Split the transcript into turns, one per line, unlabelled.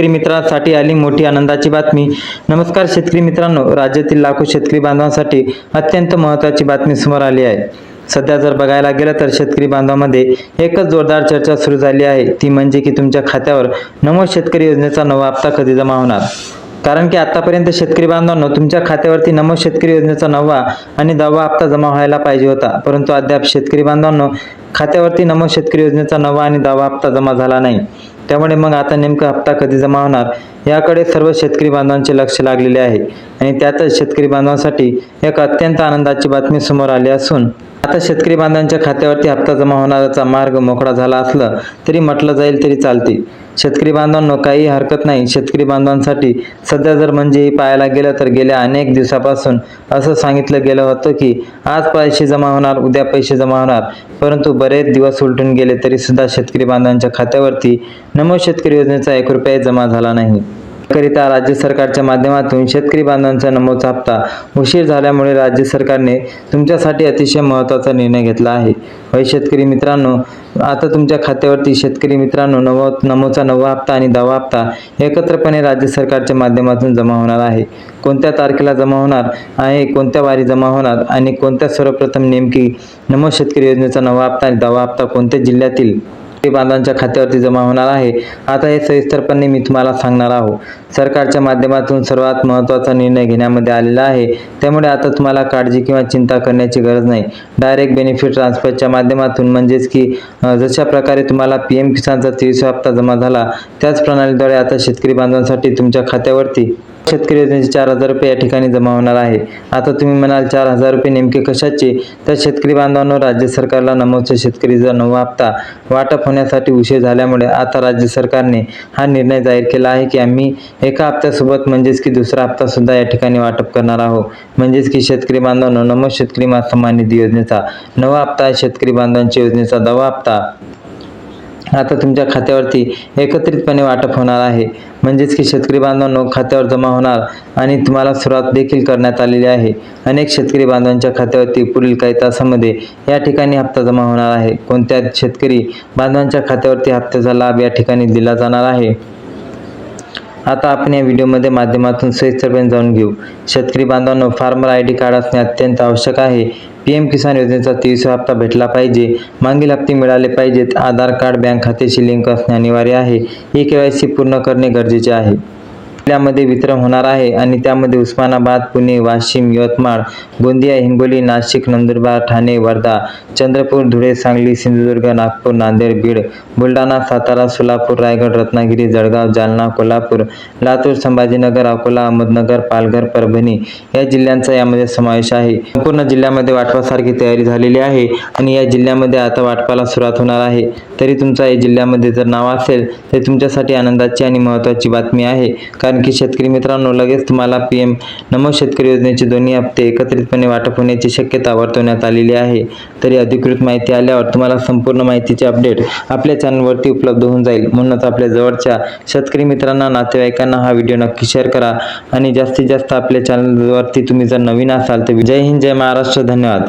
शेतकरी मित्रांसाठी आली मोठी आनंदाची बातमी। नमस्कार शेतकरी मित्रांनो, राज्यातील लाखो शेतकरी बांधवांसाठी अत्यंत महत्त्वाची बातमी समोर आली आहे। सध्या जर बघायला गेलं तर शेतकरी बांधवांमध्ये एकच जोरदार चर्चा सुरू झाली आहे, ती म्हणजे की तुमच्या खात्यावर नमो शेतकरी योजनेचा नवा हप्ता कधी जमा होणार। कारण की आतापर्यंत शेतकरी बांधवांनो, तुमच्या खात्यावरती नमो शेतकरी योजनेचा 9वा आणि 10वा हप्ता जमा व्हायला पाहिजे होता, परंतु अद्याप शेतकरी बांधवांनो खात्यावरती नमो शेतकरी योजनेचा 9वा आणि 10वा हप्ता जमा झाला नाही। त्यामुळे मग आता नेमका हप्ता कधी जमा होणार याकडे सर्व शेतकरी बांधवांचे लक्ष लागलेले आहे आणि त्यातच शेतकरी बांधवांसाठी एक अत्यंत आनंदाची बातमी समोर आली असून आता शेतकरी बांधवांच्या खात्यावरती हप्ता जमा होण्याचा मार्ग मोकळा झाला असला तरी म्हटलं जाईल तरी चालते। शेतकरी बांधवांनो, काही हरकत नाही। शेतकरी बांधवांसाठी सध्या जर म्हणजे पाहायला गेलं तर गेल्या अनेक दिवसापासून असं सांगितलं गेलं होतं की आज पैसे जमा होणार, उद्या पैसे जमा होणार, परंतु बरेच दिवस उलटून गेले तरी सुद्धा शेतकरी बांधवांच्या खात्यावरती नमो शेतकरी योजनेचा 1 रुपया जमा झाला नाही। करिता राज्य सरकारच्या माध्यमातून शेतकरी बांधवांचा नमोचा हप्ता उशीर झाल्यामुळे राज्य सरकारने तुमच्यासाठी अतिशय महत्त्वाचा निर्णय घेतला आहे। होय शेतकरी मित्रांनो, आता तुमच्या खात्यावरती शेतकरी मित्रांनो नमोचा 9वा हप्ता आणि 10वा हप्ता एकत्रपणे राज्य सरकारच्या माध्यमातून जमा होणार आहे। कोणत्या तारखेला जमा होणार आहे, कोणत्या वारी जमा होणार आणि कोणत्या सर्वप्रथम नेमकी नमो शेतकरी योजनेचा 9वा हप्ता आणि 10वा हप्ता कोणत्या जिल्ह्यातील बांधवांच्या खात्यावरती जमा होणार आहे, आता हे सविस्तरपणे मी तुम्हाला सांगणार आहोत। सरकारच्या माध्यमातून सर्वात महत्त्वाचा निर्णय घेण्यामध्ये आलेला आहे, त्यामुळे आता तुम्हाला काळजी किंवा चिंता करण्याची गरज नाही। डायरेक्ट बेनिफिट ट्रान्सफरच्या माध्यमातून म्हणजेच की जशा प्रकारे तुम्हाला PM किसानचा 23वा हप्ता जमा झाला त्याच प्रणालीद्वारे आता शेतकरी बांधवांसाठी तुमच्या खात्यावरती शेतकरी योजनेचे 4000 रुपये या ठिकाणी जमा होणार आहे। आता तुम्ही म्हणाल 4000 रुपये नेमके कशाचे, तर शेतकरी बांधवांनो, राज्य सरकारला नमोच्या शेतकरीचा 9वा हप्ता वाटप होण्यासाठी उशीर झाल्यामुळे आता राज्य सरकारने हा निर्णय जाहीर केला आहे की आम्ही एका हप्त्यासोबत म्हणजेच की दुसरा हप्ता सुद्धा या ठिकाणी वाटप करणार आहोत। म्हणजेच की शेतकरी बांधवांनो, नमो शेतकरी सन्मान निधी योजनेचा 9वा हप्ता, शेतकरी बांधवांच्या योजनेचा 10वा हप्ता आता तुमच्या खात्यावरती एकत्रितपणे वाटप होणार आहे। म्हणजेच की शेतकरी बांधवांनो, खात्यावर जमा होणार आणि तुम्हाला सुरुवात देखील करण्यात आलेली आहे। अनेक शेतकरी बांधवांच्या खात्यावरती पुढील काही तासामध्ये या ठिकाणी हप्ता जमा होणार आहे। कोणत्या शेतकरी बांधवांच्या खात्यावरती हप्त्याचा लाभ या ठिकाणी दिला जाणार आहे, आता आपण या व्हिडिओमध्ये माध्यमातून सविस्तरपणे जाणून घेऊ। शेतकरी बांधवांनो, फार्मर ID कार्ड असणे अत्यंत आवश्यक आहे। PM किसान योजनेचा 23वा हप्ता भेटला पाहिजे, मागील हप्ते मिळाले पाहिजेत, आधार कार्ड बँक खात्याशी लिंक असणे अनिवार्य आहे, KYC पूर्ण करणे गरजेचे आहे। जिल्ह्यामध्ये वितरण होणार आहे आणि त्यामध्ये उस्मानाबाद, पुणे, वाशिम, यवतमाळ, गोंदिया, हिंगोली, नाशिक, नंदुरबार, ठाणे, वर्धा, चंद्रपूर, धुळे, सांगली, सिंधुदुर्ग, नागपूर, नांदेड, बीड, बुलढाणा, सातारा, सोलापूर, रायगड, रत्नागिरी, जळगाव, जालना, कोल्हापूर, लातूर, संभाजीनगर, अकोला, अहमदनगर, पालघर, परभणी या जिल्ह्यांचा यामध्ये समावेश आहे। संपूर्ण जिल्ह्यामध्ये वाटपासारखी तयारी झालेली आहे आणि या जिल्ह्यामध्ये आता वाटपाला सुरुवात होणार आहे। तरी तुमचा या जिल्ह्यामध्ये जर नाव असेल तर तुमच्यासाठी आनंदाची आणि महत्त्वाची बातमी आहे, कारण की शेतकरी मित्रांनो, लगेच तुम्हाला PM नमो शेतकरी योजनेचे दोन्ही हप्ते एकत्रितपणे वाटप होण्याची शक्यता वर्तवण्यात आलेली आहे। तरी अधिकृत माहिती आल्यावर तुम्हाला संपूर्ण माहितीचे अपडेट आपल्या चॅनलवरती उपलब्ध होऊन जाईल। म्हणूनच आपल्या जवळच्या शेतकरी मित्रांना, नातेवाईकांना हा व्हिडिओ नक्की शेअर करा आणि जास्तीत जास्त आपल्या चॅनलवरती तुम्ही जर नवीन असाल तर जय हिंद, जय महाराष्ट्र, धन्यवाद।